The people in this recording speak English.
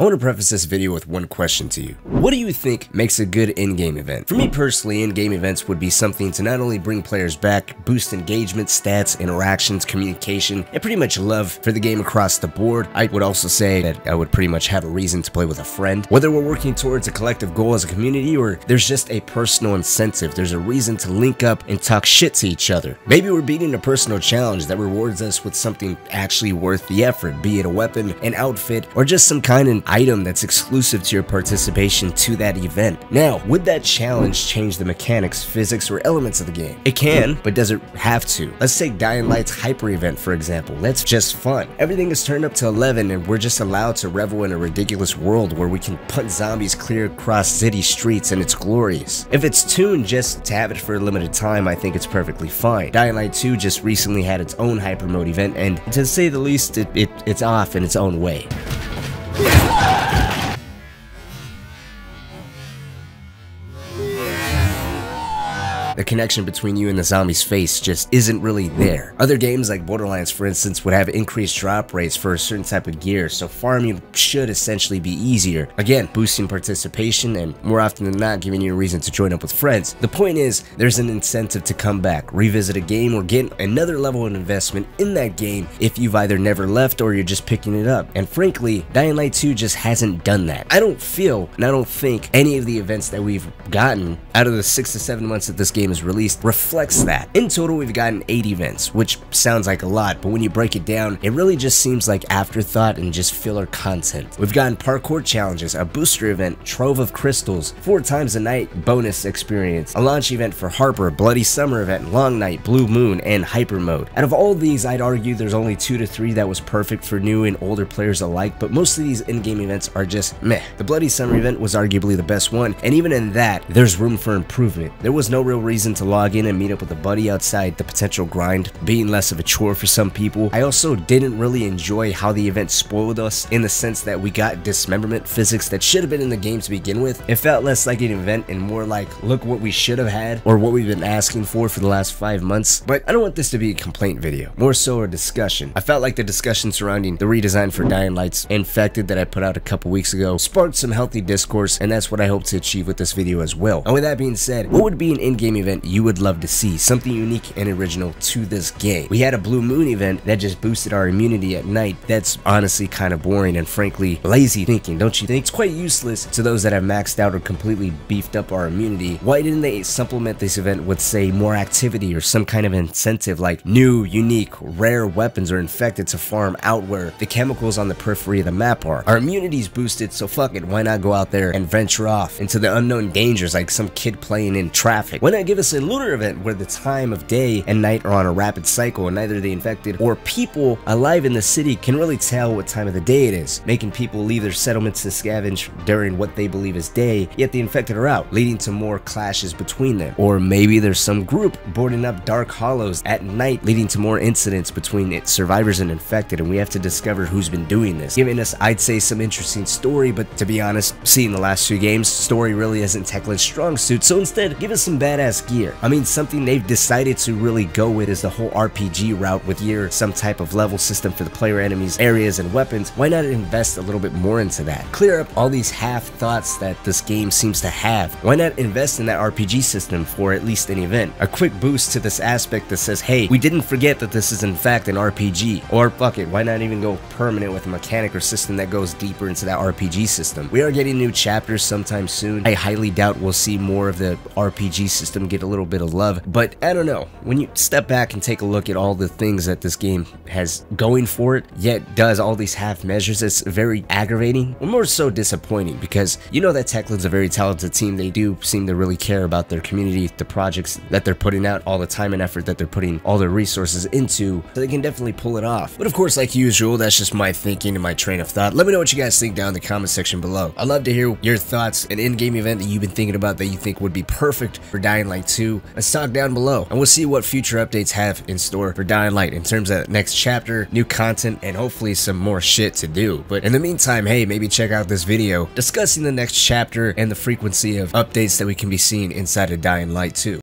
I want to preface this video with one question to you. What do you think makes a good in-game event? For me personally, in-game events would be something to not only bring players back, boost engagement, stats, interactions, communication, and pretty much love for the game across the board. I would also say that I would pretty much have a reason to play with a friend. Whether we're working towards a collective goal as a community or there's just a personal incentive, there's a reason to link up and talk shit to each other. Maybe we're beating a personal challenge that rewards us with something actually worth the effort, be it a weapon, an outfit, or just some kind of item that's exclusive to your participation to that event. Now, would that challenge change the mechanics, physics, or elements of the game? It can, but does it have to? Let's take Dying Light's hyper event for example. That's just fun. Everything is turned up to 11 and we're just allowed to revel in a ridiculous world where we can punt zombies clear across city streets and it's glorious. If it's tuned just to have it for a limited time, I think it's perfectly fine. Dying Light 2 just recently had its own hyper mode event and to say the least, it's off in its own way. The connection between you and the zombie's face just isn't really there. Other games like Borderlands, for instance, would have increased drop rates for a certain type of gear, so farming should essentially be easier. Again, boosting participation and more often than not giving you a reason to join up with friends. The point is, there's an incentive to come back, revisit a game, or get another level of investment in that game if you've either never left or you're just picking it up. And frankly, Dying Light 2 just hasn't done that. I don't feel, and I don't think any of the events that we've gotten out of the 6 to 7 months that this game is released reflects that. In total, we've gotten 8 events, which sounds like a lot, but when you break it down, it really just seems like afterthought and just filler content. We've gotten parkour challenges, a booster event, Trove of Crystals, 4 times a night bonus experience, a launch event for Harper, Bloody Summer event, Long Night, Blue Moon, and Hyper Mode. Out of all of these, I'd argue there's only 2 to 3 that was perfect for new and older players alike, but most of these in-game events are just meh. The Bloody Summer event was arguably the best one, and even in that, there's room for improvement. There was no real reason to log in and meet up with a buddy outside the potential grind, being less of a chore for some people. I also didn't really enjoy how the event spoiled us in the sense that we got dismemberment physics that should have been in the game to begin with. It felt less like an event and more like, look what we should have had or what we've been asking for the last 5 months. But I don't want this to be a complaint video, more so a discussion. I felt like the discussion surrounding the redesign for Dying Light's Infected that I put out a couple weeks ago sparked some healthy discourse, and that's what I hope to achieve with this video as well. And with that being said, what would be an in-game event you would love to see? Something unique and original to this game. We had a Blue Moon event that just boosted our immunity at night. That's honestly kind of boring and frankly lazy thinking, don't you think? It's quite useless to those that have maxed out or completely beefed up our immunity. Why didn't they supplement this event with, say, more activity or some kind of incentive like new, unique, rare weapons or infected to farm out where the chemicals on the periphery of the map are? Our immunity's boosted, so fuck it, why not go out there and venture off into the unknown dangers like some kid playing in traffic? Why not give us a lunar event where the time of day and night are on a rapid cycle and neither the infected or people alive in the city can really tell what time of the day it is, making people leave their settlements to scavenge during what they believe is day, yet the infected are out, leading to more clashes between them. Or maybe there's some group boarding up dark hollows at night, leading to more incidents between survivors and infected, and we have to discover who's been doing this, giving us, I'd say, some interesting story. But to be honest, seeing the last 2 games, story really isn't Techland's strong suit, so instead give us some badass gear. I mean, something they've decided to really go with is the whole RPG route with some type of level system for the player enemies, areas, and weapons. Why not invest a little bit more into that? Clear up all these half thoughts that this game seems to have. Why not invest in that RPG system for at least an event? A quick boost to this aspect that says, hey, we didn't forget that this is in fact an RPG. Or fuck it, why not even go permanent with a mechanic or system that goes deeper into that RPG system? We are getting new chapters sometime soon. I highly doubt we'll see more of the RPG system get a little bit of love, but I don't know. When you step back and take a look at all the things that this game has going for it, yet does all these half measures, it's very aggravating, or more so disappointing, because you know that Techland's a very talented team. They do seem to really care about their community, the projects that they're putting out, all the time and effort that they're putting all their resources into, so they can definitely pull it off. But of course, like usual, that's just my thinking and my train of thought. Let me know what you guys think down in the comment section below. I'd love to hear your thoughts, an in-game event that you've been thinking about that you think would be perfect for Dying Light 2. Let's talk down below, and we'll see what future updates have in store for Dying Light in terms of next chapter, new content, and hopefully some more shit to do. But in the meantime, hey, maybe check out this video discussing the next chapter and the frequency of updates that we can be seeing inside of Dying Light 2.